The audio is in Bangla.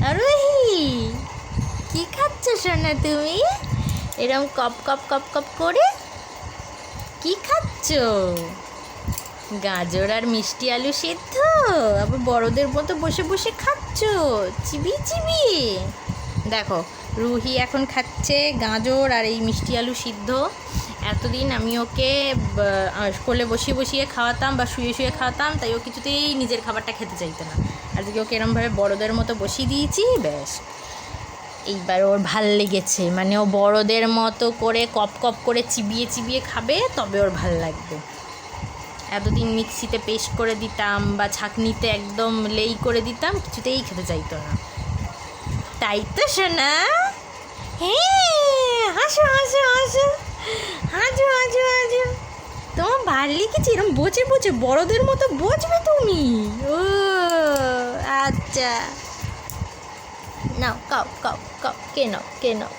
আরোহী, কি খাচ্ছ সোনা তুমি? এরম কপ কপ কপ কপ করে কি খাচ্ছ? গাজর আর মিষ্টি আলু সেদ্ধ? আবার বড়দের মতো বসে বসে খাচ্ছ চিবিয়ে চিবিয়ে? দেখো, রুহি এখন খাচ্ছে গাজর আর এই মিষ্টি আলু সিদ্ধ। এতদিন আমি ওকে কোলে বসিয়ে বসিয়ে খাওয়াতাম বা শুয়ে শুয়ে খাওয়াতাম, তাই ও কিছুতেই নিজের খাবারটা খেতে চাইতো না। আজকে ওকে এরমভাবে বড়দের মতো বসিয়ে দিয়েছি, ব্যাস এইবার ওর ভাল লেগেছে। মানে ও বড়দের মতো করে কপ কপ করে চিবিয়ে চিবিয়ে খাবে, তবে ওর ভাল লাগবে। এতদিন মিক্সিতে পেস্ট করে দিতাম বা ছাঁকনিতে একদম লেই করে দিতাম, কিছুতেই খেতে চাইতো না। তাই তো সোনা? হ্যাঁ, হাসো হাসো হাসো, হাজো হাজো হাজো। তোমার ভাল লেগেছে এরকম বসে বসে বড়দের মতো বসবে তুমি? ও আচ্ছা, নাও কাও কাও কাও, কে নাও কে নাও।